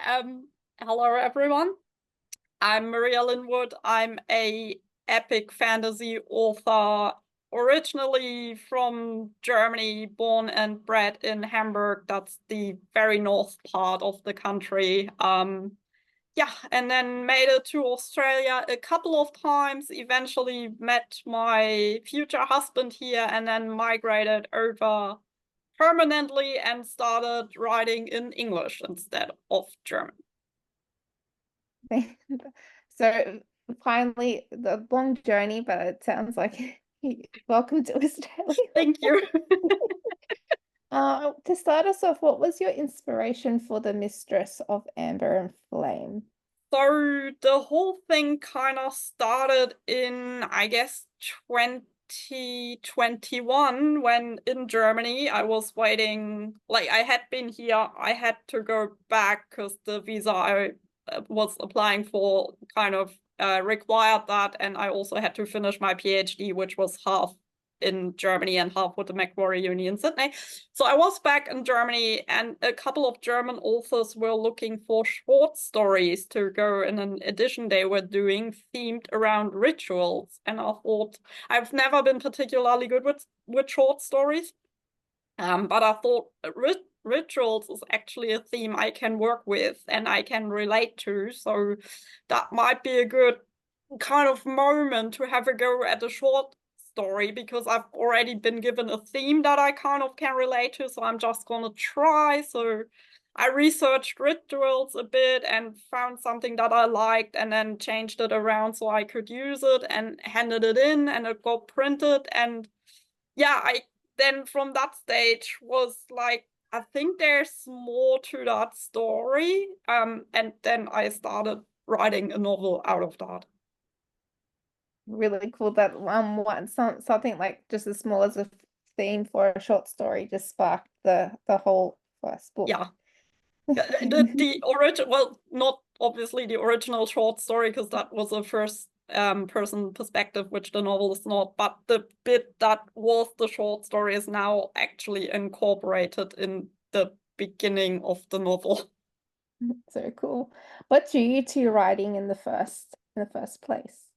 Hello everyone. I'm Maria Linwood. I'm a epic fantasy author, originally from Germany, born and bred in Hamburg. That's the very north part of the country. Yeah, and then made it to Australia a couple of times, eventually met my future husband here, and then migrated over permanently and started writing in English instead of German. So finally, the long journey, but it sounds like welcome to Australia. Thank you. To start us off, what was your inspiration for the Mistress of Amber and Flame? So the whole thing kind of started in, I guess, 2021 when in Germany I was waiting, like I had been here, I had to go back because the visa I was applying for kind of required that, and I also had to finish my PhD, which was half in Germany and half with the Macquarie Uni in Sydney. So I was back in Germany, and a couple of German authors were looking for short stories to go in an edition they were doing themed around rituals. And I thought, I've never been particularly good with short stories, but I thought rituals is actually a theme I can work with and I can relate to. So that might be a good kind of moment to have a go at a short story, because I've already been given a theme that I kind of can relate to. So I'm just gonna try. So I researched rituals a bit and found something that I liked, and then changed it around so I could use it and handed it in, and it got printed. And yeah, I then from that stage was like, I think there's more to that story. And then I started writing a novel out of that. Really cool that something like just as small as a theme for a short story just sparked the whole first book. Yeah. The original, well, not obviously the original short story, because that was a first person perspective, which the novel is not, but the bit that was the short story is now actually incorporated in the beginning of the novel. So cool. What drew you to writing in the first place?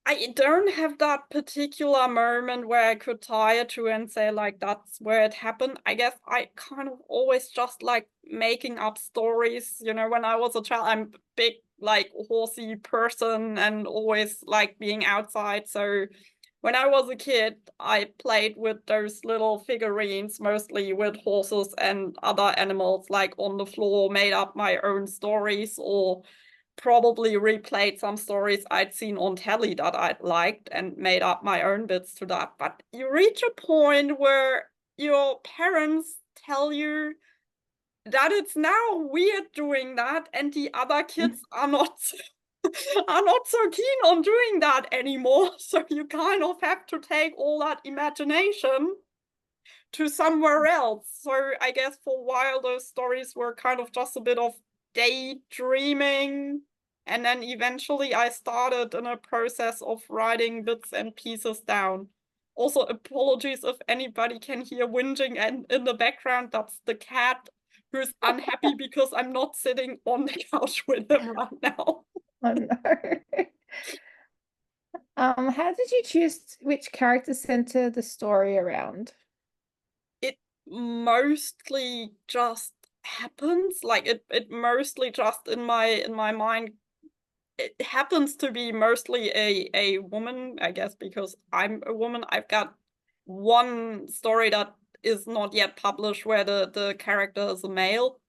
I don't have that particular moment where I could tie it to and say like that's where it happened. I guess I kind of always just like making up stories. You know, when I was a child, I'm a big like horsey person and always like being outside. So when I was a kid, I played with those little figurines, mostly with horses and other animals, like on the floor, made up my own stories, or probably replayed some stories I'd seen on telly that I'd liked and made up my own bits to that. But you reach a point where your parents tell you that it's now weird doing that, and the other kids are not are not so keen on doing that anymore. So you kind of have to take all that imagination to somewhere else. So I guess for a while those stories were kind of just a bit of daydreaming. And then eventually I started in a process of writing bits and pieces down. Also, apologies if anybody can hear whinging and in the background, that's the cat who's unhappy because I'm not sitting on the couch with him right now. Oh no. How did you choose which character center the story around? It mostly just happens. Like it mostly just in my mind. It happens to be mostly a woman, I guess, because I'm a woman. I've got one story that is not yet published where the character is a male.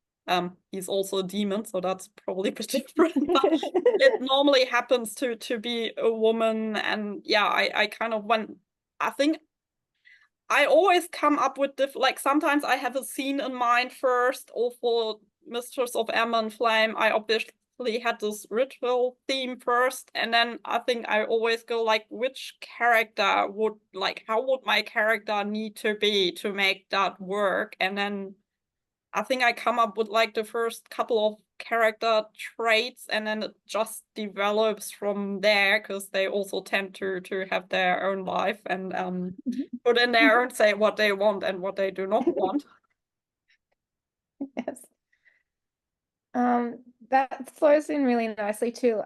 He's also a demon, so that's probably a bit different. But it normally happens to be a woman, and yeah, I kind of went. I think I always come up with like sometimes I have a scene in mind first, or for Mistress of Emma and Flame, I obviously had this ritual theme first, and then I think I always go like, which character would like, how would my character need to be to make that work? And then I think I come up with like the first couple of character traits, and then it just develops from there, because they also tend to have their own life and put in their own, say what they want and what they do not want. Yes. That flows in really nicely to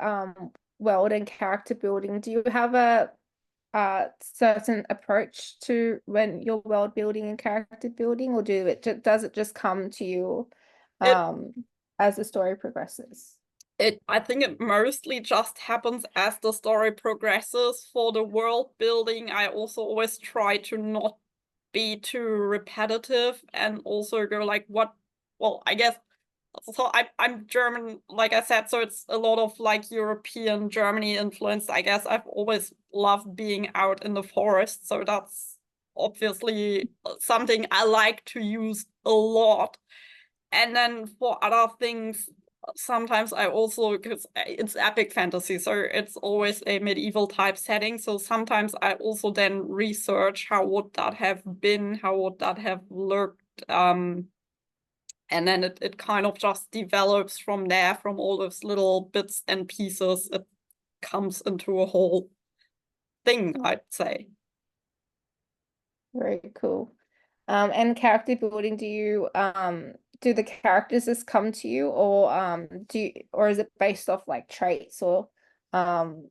world and character building. Do you have a certain approach to when you're world building and character building, or does it just come to you It um as the story progresses? I think it mostly just happens as the story progresses. For the world building, I also always try to not be too repetitive and also go like what, well, I guess so I'm German, like I said, so it's a lot of like European Germany influence. I guess I've always loved being out in the forest, so that's obviously something I like to use a lot. And then for other things, sometimes I also, because it's epic fantasy, so it's always a medieval type setting. So sometimes I also then research how would that have been, how would that have looked. And then it kind of just develops from there, from all those little bits and pieces. It comes into a whole thing, I'd say. Very cool. And character building, do the characters just come to you, or or is it based off like traits or um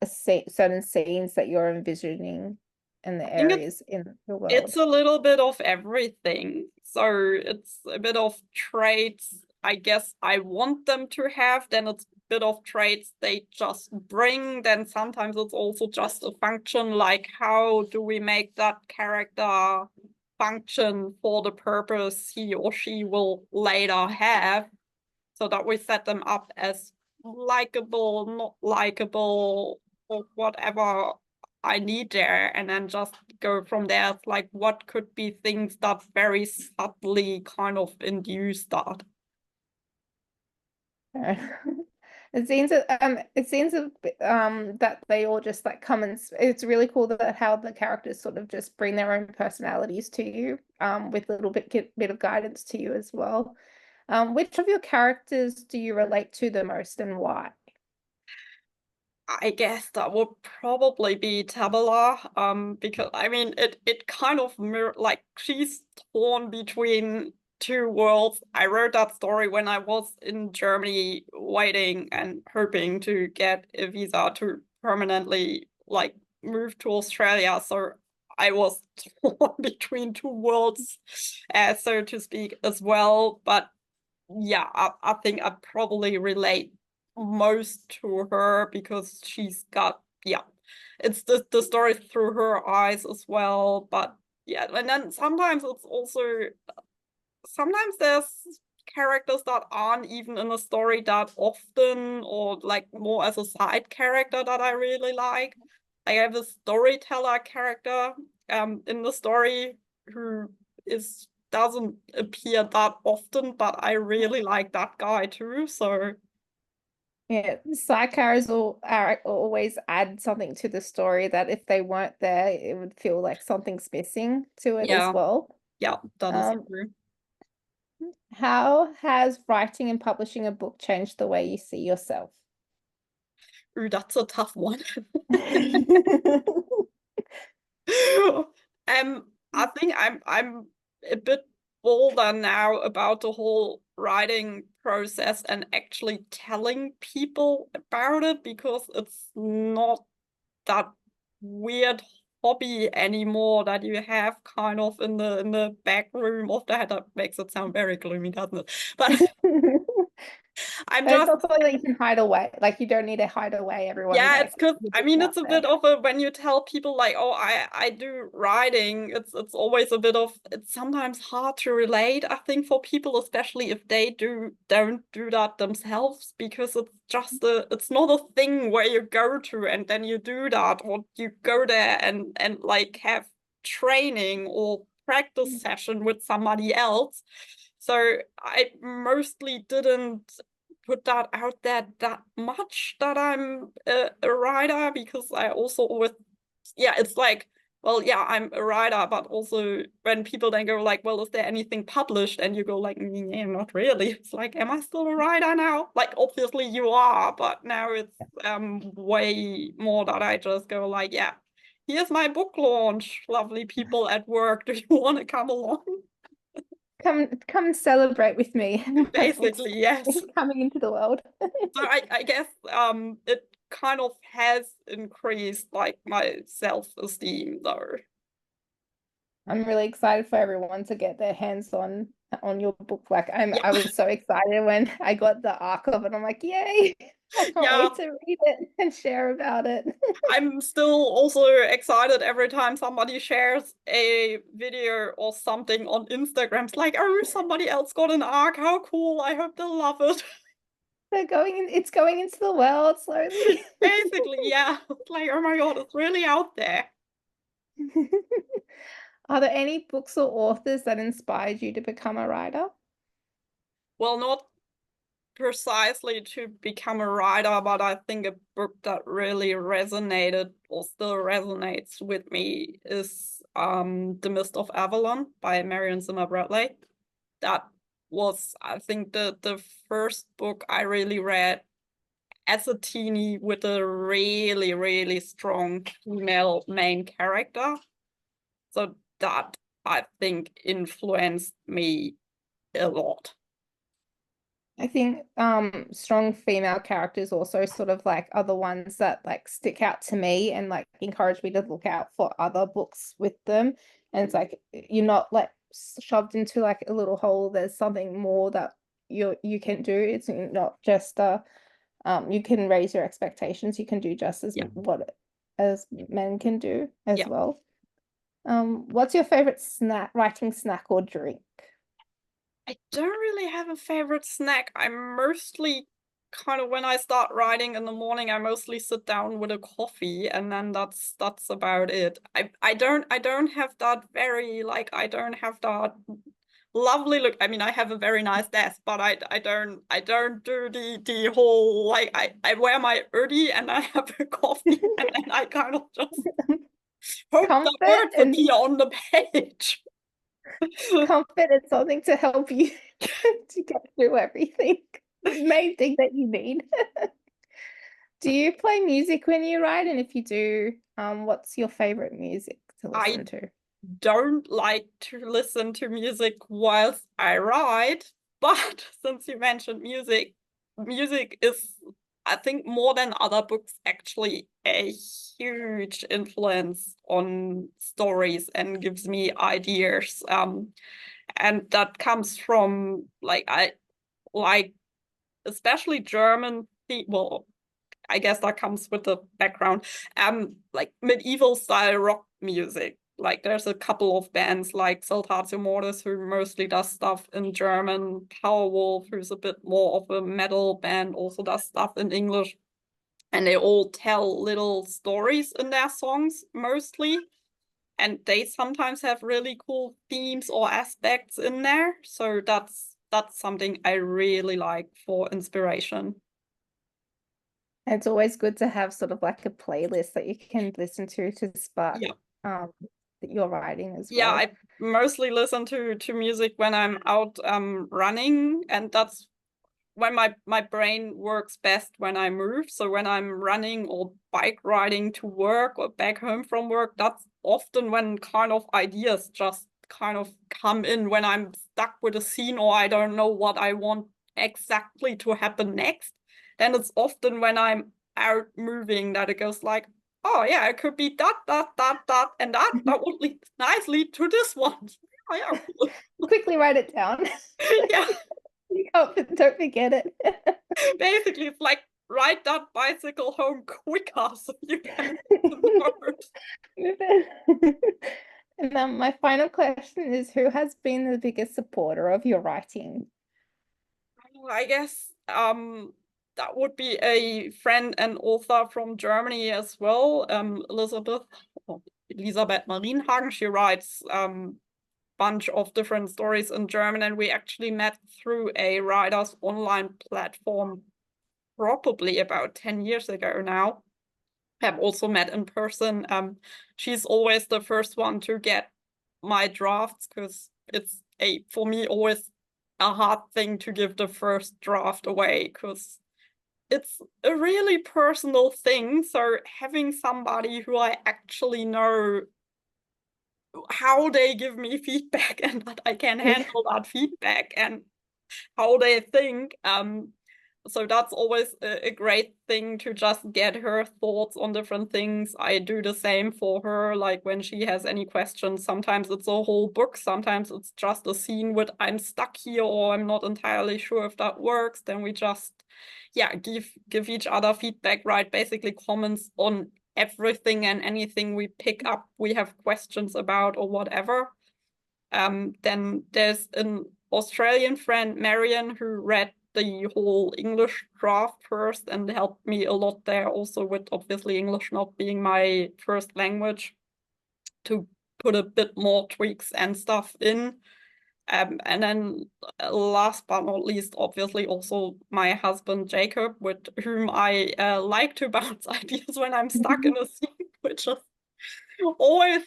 certain scenes that you're envisioning in the I think areas in the it's world? a little bit of everything. So it's a bit of traits I guess I want them to have, then it's a bit of traits they just bring. Then sometimes it's also just a function, like how do we make that character function for the purpose he or she will later have, so that we set them up as likable, not likable, or whatever I need there, and then just go from there. It's like what could be things that very subtly kind of induce that. It seems that they all just like come and it's really cool that how the characters sort of just bring their own personalities to you with a little bit of guidance to you as well. Which of your characters do you relate to the most and why? I guess that would probably be Tabula, because I mean it kind of like she's torn between two worlds. I wrote that story when I was in Germany waiting and hoping to get a visa to permanently like move to Australia. So I was torn between two worlds, so to speak, as well. But yeah, I think I probably relate most to her because she's got, yeah, it's the story through her eyes as well. But yeah, and then sometimes it's also, sometimes there's characters that aren't even in a story that often, or like more as a side character that I really like. I have a storyteller character in the story who is doesn't appear that often, but I really like that guy too. So Yeah, side characters always add something to the story that if they weren't there, it would feel like something's missing to it as yeah, well. yeah, that is Um, true. how has writing and publishing a book changed the way you see yourself? Ooh, that's a tough one. I think I'm a bit bolder now about the whole writing process and actually telling people about it, because it's not that weird hobby anymore that you have kind of in the back room of the head. That makes it sound very gloomy, doesn't it? But I'm But it's just, also that you can hide away. Like you don't need to hide away everyone yeah, like it's because your I book mean out it's a there. bit of a, when you tell people like, oh, I do writing, it's always a bit of, it's sometimes hard to relate, I think, for people, especially if they don't do that themselves, because it's just a, it's not a thing where you go to and then you do that, or you go there and like have training or practice session with somebody else. So I mostly didn't put that out there that much that I'm a writer, because I also always, yeah, it's like, well, yeah, I'm a writer, but also when people then go like, well, is there anything published? And you go like, yeah, not really. It's like, am I still a writer now? Like, obviously you are, but now it's way more that I just go like, yeah, here's my book launch, lovely people at work. Do you want to come along? come and celebrate with me. My book's Basically, yes. coming into the world. So I guess it kind of has increased like my self-esteem though. I'm really excited for everyone to get their hands on your book. Like Yeah. I was so excited when I got the arc of it. I'm like, yay! I can't Yeah, wait to read it and share about it. I'm still also excited every time somebody shares a video or something on Instagram. It's like, oh, somebody else got an arc. How cool. I hope they'll love it. It's going into the world slowly. Basically, yeah. It's like, oh my God, it's really out there. Are there any books or authors that inspired you to become a writer? Well, not precisely to become a writer, but I think a book that really resonated or still resonates with me is The Mist of Avalon by Marion Zimmer Bradley. That was, I think, the first book I really read as a teenie with a really, really strong female main character. So that, I think, influenced me a lot. I think strong female characters also sort of like are the ones that like stick out to me and like encourage me to look out for other books with them. And it's like you're not like shoved into like a little hole. There's something more that you can do. It's not just you can raise your expectations. You can do just as Yeah. what as men can do as Yeah. well. What's your favorite writing snack or drink? I don't really have a favorite snack. I'm mostly kind of when I start writing in the morning, I mostly sit down with a coffee and then that's about it. I don't have that very like I don't have that lovely look. I mean, I have a very nice desk, but I don't do the whole like I wear my hoodie and I have a coffee and then I kind of just hope the Comfort words and appear on the page. comfort and something to help you to get through everything. The main thing that you need. Do you play music when you write? And if you do, what's your favorite music to I listen to? don't like to listen to music whilst I write, but since you mentioned music, music is, I think, more than other books, actually a huge influence on stories and gives me ideas. And that comes from like I like especially German. Well, I guess that comes with the background. Like medieval style rock music. Like there's a couple of bands like Saltatio Mortis who mostly does stuff in German. Powerwolf, who's a bit more of a metal band, also does stuff in English. And they all tell little stories in their songs mostly. And they sometimes have really cool themes or aspects in there. So that's something I really like for inspiration. It's always good to have sort of like a playlist that you can listen to spark Yeah. um your writing as Yeah, well. I mostly listen to music when I'm out running, and that's when my brain works best when I move. So when I'm running or bike riding to work or back home from work, that's often when kind of ideas just kind of come in when I'm stuck with a scene or I don't know what I want exactly to happen next. Then it's often when I'm out moving that it goes like, oh yeah, it could be that, and that would lead nicely to this one. Oh yeah, cool. Quickly write it down. Yeah. Don't forget it. Basically, it's like ride that bicycle home quicker so you can And then my final question is, who has been the biggest supporter of your writing? I guess that would be a friend and author from Germany as well, Elisabeth Marienhagen. She writes bunch of different stories in German, and we actually met through a writers online platform probably about 10 years ago now. Have also met in person. She's always the first one to get my drafts because it's for me always a hard thing to give the first draft away because it's a really personal thing. So having somebody who I actually know how they give me feedback and that I can handle that feedback and how they think. So that's always a great thing to just get her thoughts on different things. I do the same for her, like when she has any questions. Sometimes it's a whole book, sometimes it's just a scene with I'm stuck here or I'm not entirely sure if that works. Then we just, yeah, give each other feedback, right? Basically comments on everything and anything we pick up, we have questions about or whatever. Then there's an Australian friend, Marian, who read the whole English draft first and helped me a lot there, also with obviously English not being my first language, to put a bit more tweaks and stuff in. And then last but not least, obviously also my husband Jacob, with whom I like to bounce ideas when I'm stuck in a scene, which is always,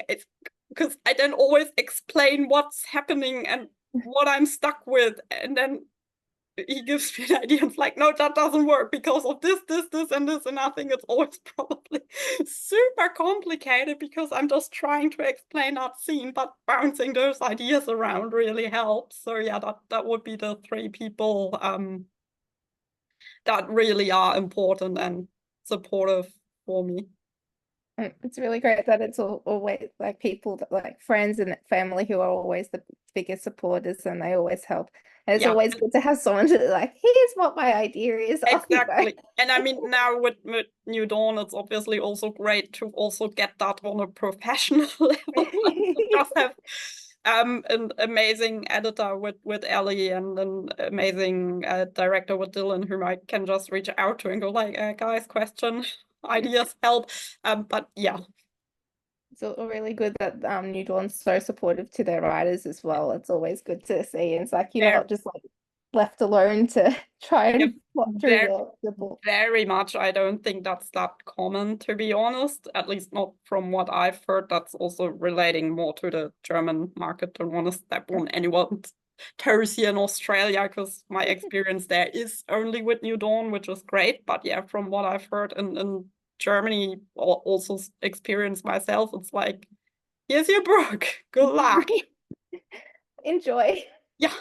it's because I then always explain what's happening and what I'm stuck with, and then he gives me an idea and it's like, no, that doesn't work because of this, and this, and I think it's always probably super complicated because I'm just trying to explain that scene, but bouncing those ideas around really helps. So yeah, that would be the three people that really are important and supportive for me. It's really great that it's always like people that like friends and family who are always the biggest supporters and they always help. And it's Yeah, always good to have someone to like, here's what my idea is. Off you go. exactly. And I mean, now with New Dawn, it's obviously also great to also get that on a professional level. Just have an amazing editor with Ellie and an amazing director with Dylan, whom I can just reach out to and go like, guys, question, ideas, help. But yeah, It's really good that New Dawn's so supportive to their writers as well. It's always good to see. It's like you're they're not just like left alone to try Yep, and plot through very, the book. very much. I don't think that's that common, to be honest, at least not from what I've heard. That's also relating more to the German market. Don't want to step on anyone's toes here in Australia because my experience there is only with New Dawn, which is great. But yeah, from what I've heard in Germany, also experienced myself, it's like, here's your book. Good luck. Enjoy. Yeah.